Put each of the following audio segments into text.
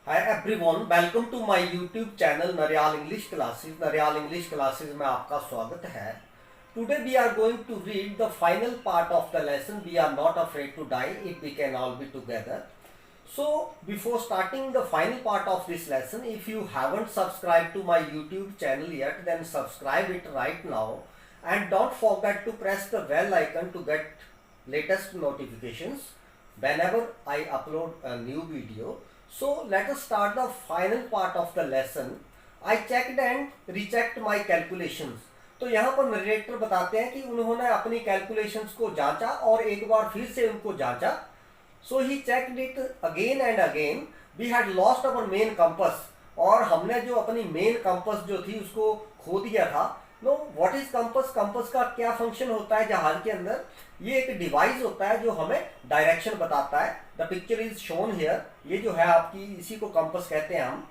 Hi everyone, welcome to my YouTube channel Nariyal English classes. Nariyal English classes में आपका स्वागत है। Today we are going to read the final part of the lesson. We are not afraid to die if we can all be together. So before starting the final part of this lesson, if you haven't subscribed to my YouTube channel yet, then subscribe it right now and don't forget to press the bell icon to get latest notifications whenever I upload a new video. So let us start the final part of the lesson. I checked and rechecked my calculations. तो यहाँ पर narrator बताते हैं कि उन्होंने अपनी calculations को जांचा और एक बार फिर से उनको जांचा. So he checked it again and again. We had lost our main compass. और हमने जो अपनी मेन कंपस जो थी उसको खो दिया था. Know what is compass? Compass का क्या फंक्शन होता है जहाज के अंदर? ये एक डिवाइस होता है जो हमें डायरेक्शन बताता है. The picture is shown here. ये जो है आपकी, इसी को कंपस कहते हैं हम.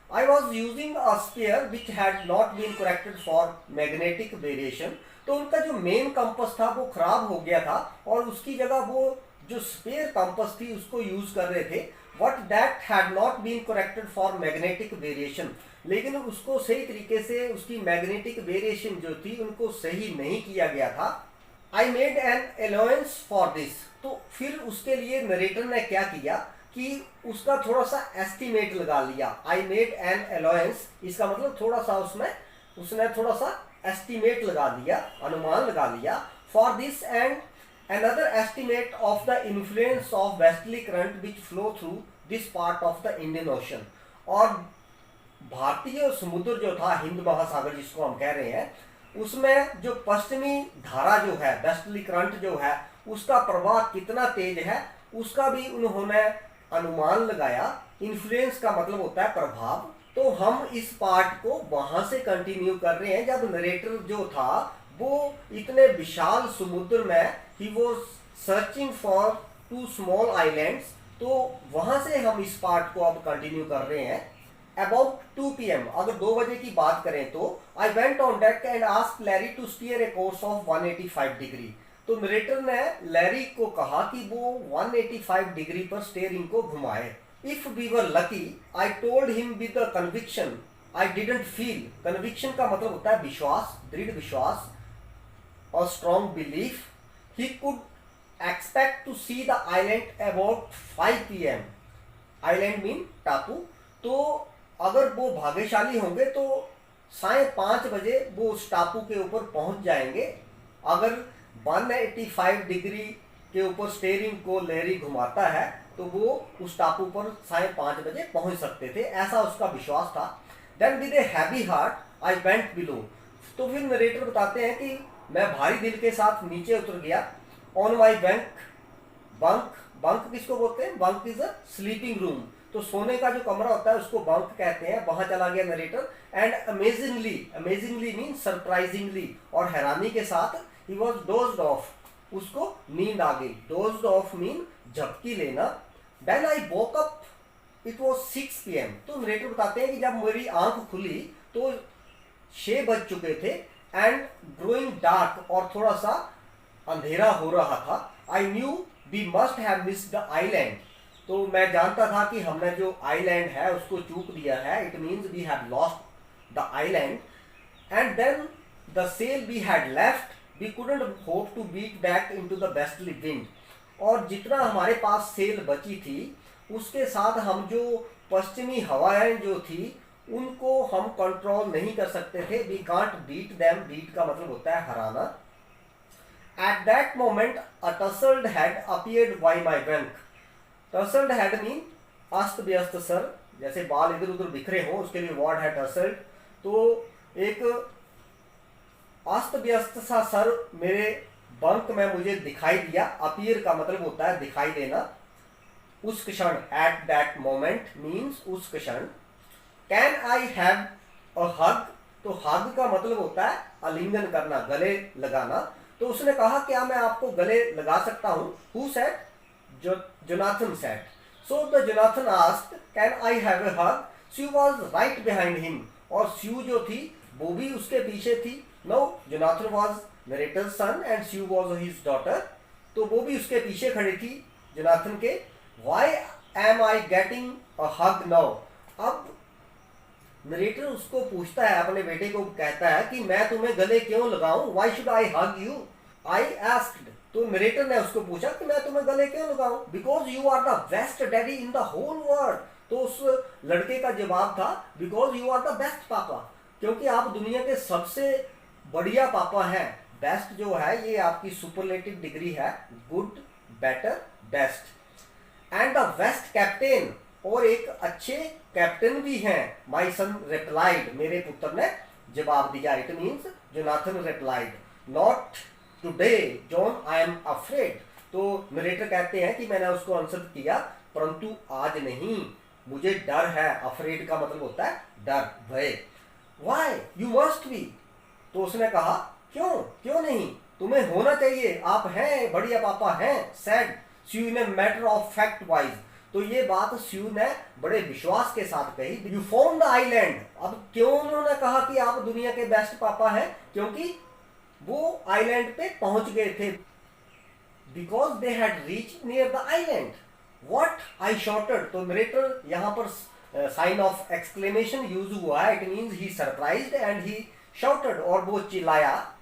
I was using a sphere which had not been corrected for magnetic variation. तो उनका जो मेन कंपस था वो खराब हो गया था और उसकी जगह वो जो स्पेयर कंपस थी उसको यूज कर रहे थे. But that had not been corrected for magnetic variation. लेकिन उसको सही तरीके से उसकी मैग्नेटिक वेरिएशन जो थी उनको सही नहीं किया गया था. I made an allowance for this. तो फिर उसके लिए नरेटर ने क्या किया कि उसका थोड़ा सा एस्टिमेट लगा लिया. आई मेड एन अलाउंस, इसका मतलब थोड़ा सा उसने थोड़ा सा एस्टिमेट लगा दिया, अनुमान लगा लिया. For this and another estimate of the influence of westerly current which flow through this part of the Indian ocean. और भारतीय समुद्र जो था, हिंद महासागर जिसको हम कह रहे हैं, उसमें जो पश्चिमी धारा जो है, वेस्टर्ली करंट जो है, उसका प्रवाह कितना तेज है उसका भी उन्होंने अनुमान लगाया. इन्फ्लुएंस का मतलब होता है प्रभाव. तो हम इस पार्ट को वहां से कंटिन्यू कर रहे हैं जब नरेटर जो था वो इतने विशाल समुद्र में he was searching for two small islands. तो वहां से हम इस पार्ट को अब कंटिन्यू कर रहे हैं. अबाउट 2 PM, अगर 2 बजे की बात करें तो I went on deck and asked Larry to steer a course of 185 degree. तो नरेटर ने लैरी को कहा कि वो 185 डिग्री पर स्टीयरिंग को घुमाए. If we were lucky, I told him with the conviction I didn't feel. Conviction का मतलब होता है विश्वास, दृढ़ विश्वास और strong belief. He could expect to see the island about 5 PM. Island mean टापू. तो अगर वो भाग्यशाली होंगे तो 5:30 बजे वो उस टापू के ऊपर पहुंच जाएंगे. अगर 185 डिग्री के ऊपर स्टीयरिंग को लैरी घुमाता है तो वो उस टापू पर 5:30 बजे पहुंच सकते थे, ऐसा उसका विश्वास था. Then with a heavy heart I went below. तो फिर नरेटर बताते हैं कि मैं भारी दिल के साथ नीचे उतर गया. On my bunk. बंक किसको बोलते हैं? Bunk is a sleeping room. तो सोने का जो कमरा होता है उसको बंक कहते हैं. वहां चला गया narrator. And amazingly mean surprisingly, और हैरानी के साथ, he was dozed off. उसको नींद आ गई. dozed off मीन झपकी लेना. When I woke up, it was 6 PM. तो नरेटर बताते हैं कि जब मेरी आंख खुली तो 6 बज चुके थे. एंड ग्रोइंग डार्क, और थोड़ा सा अंधेरा हो रहा था. I knew we must have missed the island. तो मैं जानता था कि हमने जो आइलैंड है उसको चूक दिया है. It means we had lost the island. And then the sail we had left, we couldn't hope to beat back into the westerly wind. और जितना हमारे पास सेल बची थी उसके साथ हम जो पश्चिमी हवाएं जो थी उनको हम कंट्रोल नहीं कर सकते थे. We can't beat them. Beat का मतलब होता है हराना. At that moment a tousled head appeared by my bank. Tousled head mean अस्त व्यस्त सर, जैसे बाल इधर उधर बिखरे हों, उसके लिए वर्ड है टसल्ड. तो एक अस्त व्यस्त सा सर मेरे बंक में मुझे दिखाई दिया. अपीयर का मतलब होता है दिखाई देना. उस क्षण, एट दैट मोमेंट मीन्स उस क्षण. कैन आई हैव अ हग. तो हग का मतलब होता है आलिंगन करना, गले लगाना. तो उसने कहा क्या मैं आपको गले लगा सकता हूं? Who said? Jonathan said. So the Jonathan asked can I have a hug. She was right behind him. और स्यू जो थी वो भी उसके पीछे थी. No, Jonathan was narrator's son and Sue was his daughter. तो वो भी उसके पीछे खड़ी थी जोनाथन के. Why am I getting a hug now? अब नरेटर उसको पूछता है, अपने बेटे को कहता है कि मैं तुम्हें गले क्यों लगाऊं, why should I hug you, I asked. तो नरेटर ने उसको पूछा कि मैं तुम्हें गले क्यों लगाऊं, because you are the best daddy in the whole world. तो उस लड़के का जवाब था, because you are the best papa, क्योंकि आप दुनिया के सबसे बढ़िया पापा हैं। बेस्ट जो है ये आपकी सुपरलेटिव डिग्री है, good, better, best. And the best captain, और एक अच्छे कैप्टन भी हैं। माई सन रिप्लाइड, मेरे पुत्र ने जवाब दिया। It means Jonathan replied, not today John I am afraid. तो नरेटर कहते हैं कि मैंने उसको आंसर किया, परंतु आज नहीं, मुझे डर है। अफ्रेड का मतलब होता है डर, भय। वाई यू मस्ट बी, तो उसने कहा क्यों, क्यों नहीं, तुम्हें होना चाहिए, आप हैं बढ़िया पापा हैं। Said Sue in a matter of fact voice, तो ये बात स्यू ने बड़े विश्वास के साथ कही। यू फाउंड द आइलैंड, अब क्यों उन्होंने कहा कि आप दुनिया के बेस्ट पापा हैं, क्योंकि वो आइलैंड पे पहुंच गए थे। Because they had reach near the island. What I shouted, तो नरेटर यहाँ पर साइन ऑफ एक्सक्लेमेशन यूज हुआ है। It means he surprised and he shouted, और वो चिल्लाया,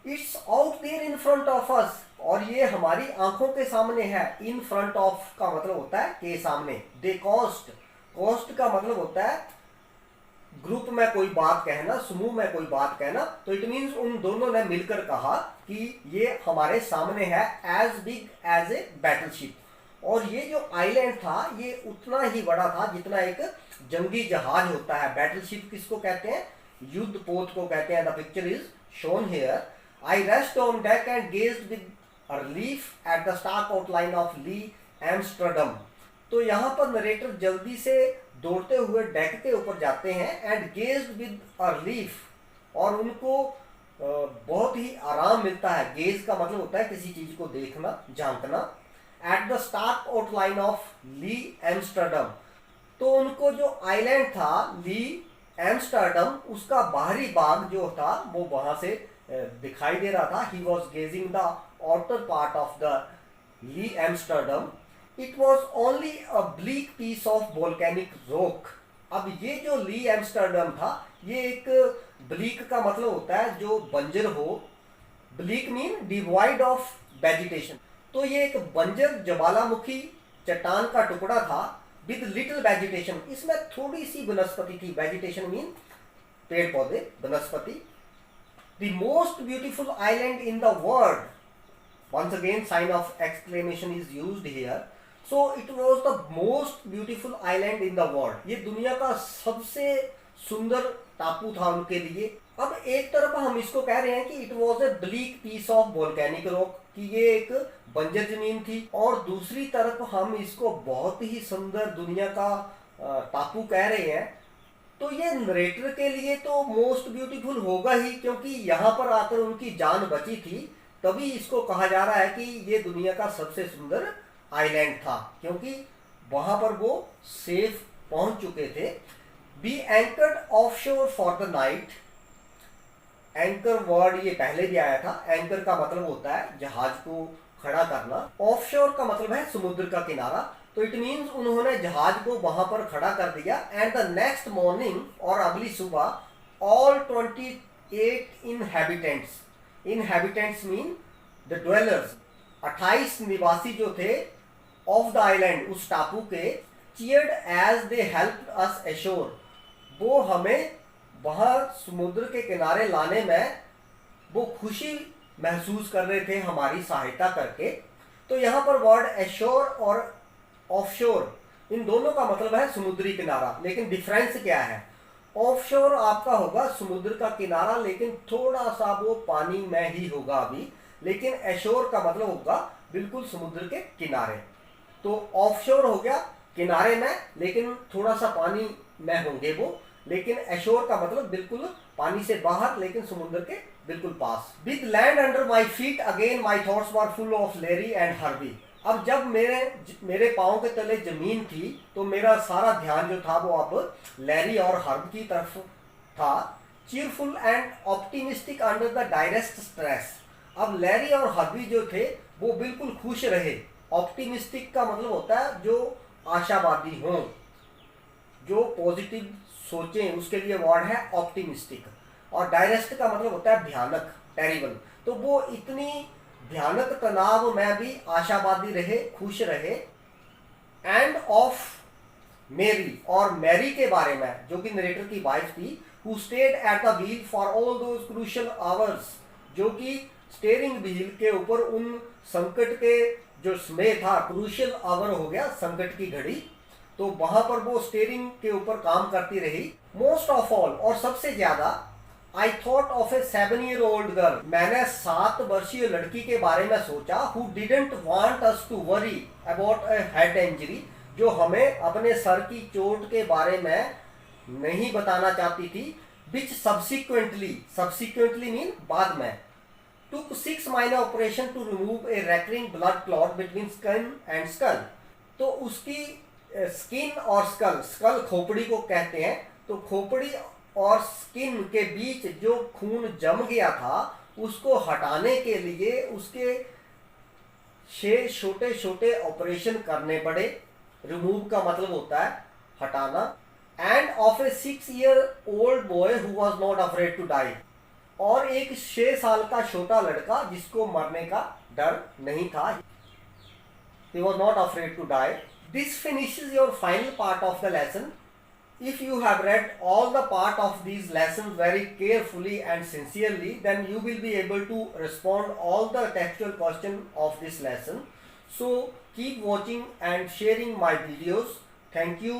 it's out there in front of us, और ये हमारी आंखों के सामने है। इन फ्रंट ऑफ का मतलब होता है के सामने। दे कॉस्ट, कॉस्ट का मतलब होता है ग्रुप में कोई बात कहना, समूह में कोई बात कहना। तो इट मीन्स उन दोनों ने मिलकर कहा कि ये हमारे सामने है, as big as a battleship. और ये जो आइलैंड था ये उतना ही बड़ा था जितना एक जंगी जहाज होता है। बैटलशिप किसको कहते हैं, युद्ध पोत को कहते हैं। The picture is shown here. I rest on deck and gazed with relief at the stark outline of Lee Amsterdam. तो यहाँ पर नरेटर जल्दी से दौड़ते हुए डेक के ऊपर जाते हैं, एंड गेज्ड विद रिलीफ, और उनको बहुत ही आराम मिलता है। गेज का मतलब होता है किसी चीज को देखना, झांकना। At the stark outline of Lee Amsterdam, तो उनको जो आइलैंड था ली एम्स्टर्डम, उसका बाहरी भाग जो था वो वहां से दिखाई दे रहा था। He was gazing the outer part of the Île Amsterdam. It was only a bleak piece of volcanic rock. अब ये जो ली एम्स्टर्डम था, ये एक ब्लीक का मतलब होता है जो बंजर हो। Bleak mean divide of vegetation. तो ये एक बंजर ज्वालामुखी चट्टान का टुकड़ा था विद लिटिल वेजिटेशन। इसमें थोड़ी सी वनस्पति थी। वेजिटेशन मीन पेड़ पौधे, वनस्पति। The most beautiful island in the world, once again sign of exclamation is used here. So it was the most beautiful island in the world. ये दुनिया का सबसे सुंदर टापू था उनके लिए। अब एक तरफ हम इसको कह रहे हैं कि it was a bleak piece of volcanic rock, कि ये एक बंजर जमीन थी, और दूसरी तरफ हम इसको बहुत ही सुंदर दुनिया का टापू कह रहे हैं। तो ये नरेटर के लिए तो मोस्ट ब्यूटीफुल होगा ही, क्योंकि यहाँ पर आकर उनकी जान बची थी, तभी इसको कहा जा रहा है कि ये दुनिया का सबसे सुंदर आइलैंड था, क्योंकि वहां पर वो सेफ पहुंच चुके थे। Be anchored offshore for the night. Anchor word ये पहले भी आया था। एंकर का मतलब होता है जहाज को खड़ा करना। ऑफशोर का मतलब है समुद्र का किनारा। तो इट मीन्स उन्होंने जहाज को वहां पर खड़ा कर दिया। एंड द नेक्स्ट मॉर्निंग, और अगली सुबह, all 28 inhabitants, inhabitants mean the dwellers, 28 निवासी जो थे ऑफ द आइलैंड, उस टापू के, cheered as they help us ashore, वो हमें वहां समुद्र के किनारे लाने में वो खुशी महसूस कर रहे थे हमारी सहायता करके। तो यहाँ पर वर्ड एशोर और ऑफशोर, इन दोनों का मतलब है समुद्री किनारा, लेकिन डिफरेंस क्या है। ऑफशोर आपका होगा समुद्र का किनारा, लेकिन थोड़ा सा वो पानी में ही होगा अभी। लेकिन एशोर का मतलब होगा बिल्कुल समुद्र के किनारे। तो ऑफशोर हो गया किनारे में, लेकिन थोड़ा सा पानी में होंगे वो। लेकिन एशोर का मतलब बिल्कुल पानी से बाहर, लेकिन समुद्र के बिल्कुल पास। With land under my feet again my thoughts were full of Larry and Herbie. अब जब मेरे पाँव के तले जमीन थी, तो मेरा सारा ध्यान जो था वो अब लैरी और हर्ब की तरफ था। Cheerful and optimistic under the direst stress. अब लैरी और हर्बी जो थे वो बिल्कुल खुश रहे। ऑप्टिमिस्टिक का मतलब होता है जो आशावादी हों, जो पॉजिटिव सोचें उसके लिए वर्ड है ऑप्टिमिस्टिक, और डायरेस्ट का मतलब होता है भयानक, टेरिबल। तो वो इतनी भयानक तनाव में भी आशावादी रहे, खुश रहे। एंड ऑफ मेरी, और मैरी के बारे में जो कि नरेटर की वाइफ थी, who stayed at the wheel for all those crucial hours, जो कि स्टेयरिंग व्हील के ऊपर उन संकट के जो समय था, क्रूशियल आवर हो गया संकट की घड़ी, तो वहां पर वो स्टेयरिंग के ऊपर काम करती रही। मोस्ट ऑफ ऑल, और सबसे ज्यादा, I thought of a 7-year-old girl, मैंने 7 वर्षीय लड़की के बारे में सोचा, who didn't want us to worry about a head injury, जो हमें अपने सर की चोट के बारे में नहीं बताना चाहती थी, विच सब्सिक्वेंटली मीन बाद में, took 6 minor operation to remove a recurring blood clot between skin and skull। तो उसकी स्किन और स्कल, स्कल खोपड़ी को कहते हैं, तो खोपड़ी और स्किन के बीच जो खून जम गया था उसको हटाने के लिए उसके 6 छोटे छोटे ऑपरेशन करने पड़े। रिमूव का मतलब होता है हटाना। And of a 6-year-old boy who was not afraid to die, और एक 6 साल का छोटा लड़का जिसको मरने का डर नहीं था। He was not afraid to die. This finishes your final part of the lesson. If you have read all the part of these lessons very carefully and sincerely, then you will be able to respond all the textual questions of this lesson. So keep watching and sharing my videos. Thank you.